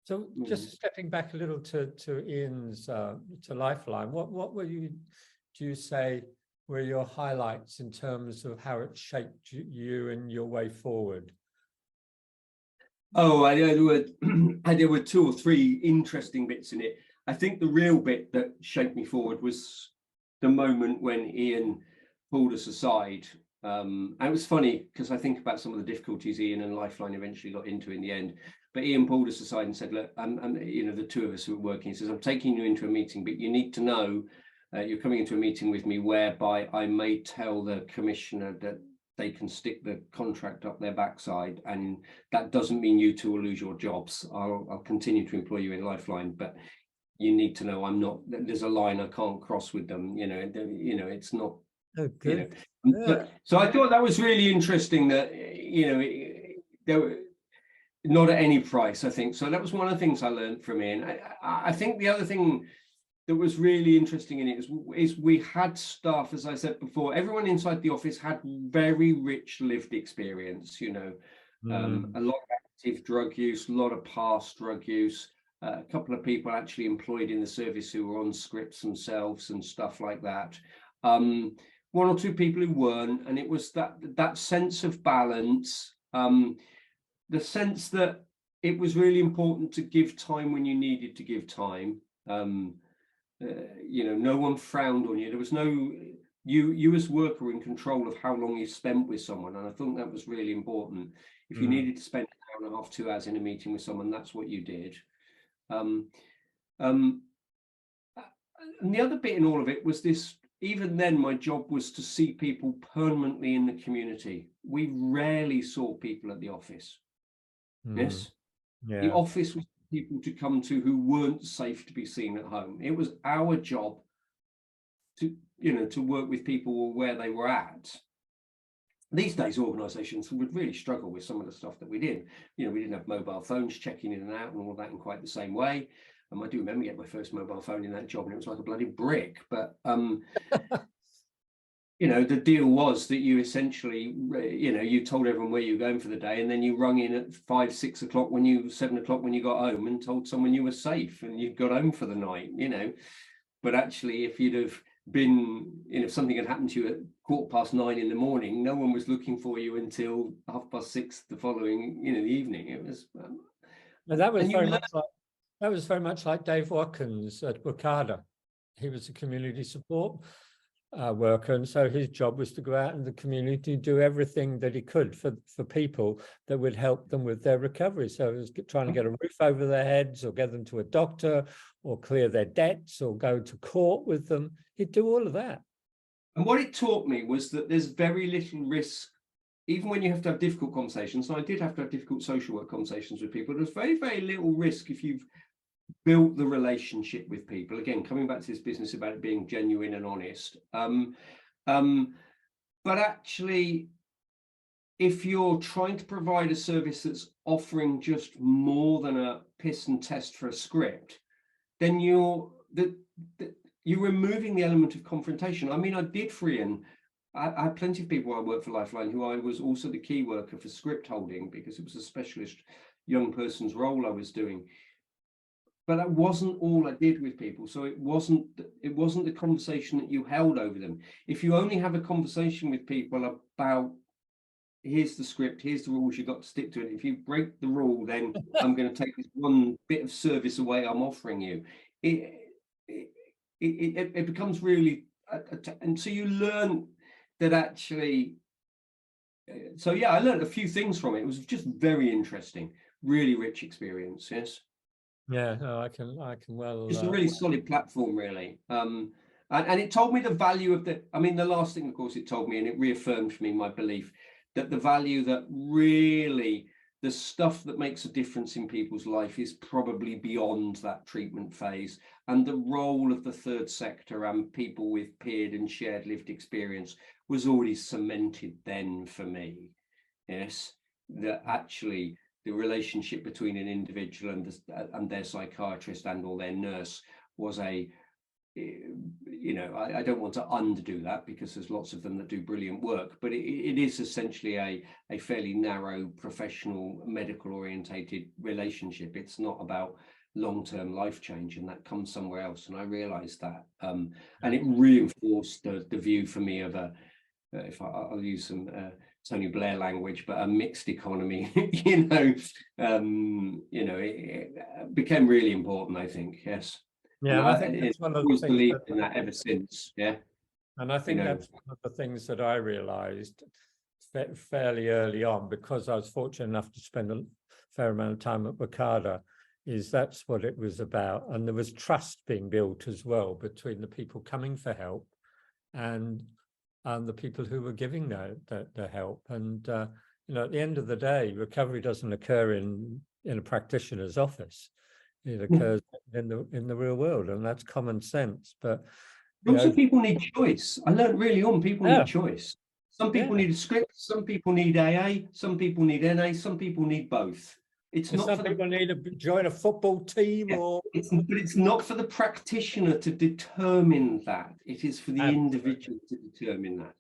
So just stepping back a little to Ian's to Lifeline, what were do you say were your highlights in terms of how it shaped you and your way forward? Oh, there were two or three interesting bits in it. I think the real bit that shaped me forward was the moment when Ian pulled us aside. And it was funny because I think about some of the difficulties Ian and Lifeline eventually got into in the end. But Ian pulled us aside and said, look, the two of us who were working, he says, I'm taking you into a meeting, but you need to know you're coming into a meeting with me whereby I may tell the commissioner that they can stick the contract up their backside, and that doesn't mean you two will lose your jobs. I'll continue to employ you in Lifeline, but you need to know I'm not. There's a line I can't cross with them. It's not. Oh, good. So I thought that was really interesting. That there were not at any price. I think so. That was one of the things I learned from Ian. I think the other thing that was really interesting in it is we had staff, as I said before, everyone inside the office had very rich lived experience, a lot of active drug use, a lot of past drug use, a couple of people actually employed in the service who were on scripts themselves and stuff like that. One or two people who weren't, and it was that sense of balance, the sense that it was really important to give time when you needed to give time. No one frowned on you. There was no you as worker were in control of how long you spent with someone, and I think that was really important. If you needed to spend an hour and a half, 2 hours in a meeting with someone, that's what you did. And the other bit in all of it was this. Even then, my job was to see people permanently in the community. We rarely saw people at the office. Yes, the office was people to come to who weren't safe to be seen at home. It was our job to work with people where they were at. These days, organisations would really struggle with some of the stuff that we did. We didn't have mobile phones checking in and out and all of that in quite the same way. I do remember getting my first mobile phone in that job, and it was like a bloody brick. But the deal was that you essentially, you told everyone where you were going for the day, and then you rung in at 5, 6 o'clock 7 o'clock when you got home, and told someone you were safe and you got home for the night, But actually, if you'd have been, if something had happened to you at 9:15 in the morning, no one was looking for you until 6:30 the following, the evening. It was. That was very much like Dave Watkins at Wakada. He was a community support worker, and so his job was to go out in the community, do everything that he could for people that would help them with their recovery. So it was trying to get a roof over their heads, or get them to a doctor, or clear their debts, or go to court with them. He'd do all of that. And what it taught me was that there's very little risk, even when you have to have difficult conversations. And I did have to have difficult social work conversations with people. There's very, very little risk if you've built the relationship with people. Again, coming back to this business about it being genuine and honest. But actually, if you're trying to provide a service that's offering just more than a piss and test for a script, then you're removing the element of confrontation. I mean, I did for Ian. I had plenty of people I worked for Lifeline who I was also the key worker for script holding, because it was a specialist young person's role I was doing. But that wasn't all I did with people. So it wasn't the conversation that you held over them. If you only have a conversation with people about, here's the script, here's the rules, you've got to stick to it. If you break the rule, then I'm going to take this one bit of service away I'm offering you. It becomes really, and so you learn that actually. So yeah, I learned a few things from it. It was just very interesting, really rich experience. Yes. Yeah, no, I can well. It's a really solid platform, really. And it told me the value of the last thing, of course, it told me, and it reaffirmed for me my belief that the value that really the stuff that makes a difference in people's life is probably beyond that treatment phase. And the role of the third sector and people with peered and shared lived experience was already cemented then for me. Yes, that actually the relationship between an individual and their psychiatrist and or their nurse was a you know, I don't want to undo that, because there's lots of them that do brilliant work, but it is essentially a fairly narrow professional medical orientated relationship. It's not about long-term life change, and that comes somewhere else. And I realized that, and it reinforced the view for me of if I'll use some Tony Blair language, but a mixed economy. You know, it became really important, I think. Yes. Yeah, and I think that's one of the things believed in that ever since. Yeah. And I think that's one of the things that I realized fairly early on, because I was fortunate enough to spend a fair amount of time at Wakada, is that's what it was about. And there was trust being built as well between the people coming for help and the people who were giving the help. And you know, at the end of the day, recovery doesn't occur in a practitioner's office. It occurs in the real world, and that's common sense. But also, people need choice. I learned really on people need choice. Some people need a script, some people need AA, some people need NA, some people need both. It's not some people need to join a football team, but it's not for the practitioner to determine that. It is for the individual to determine that.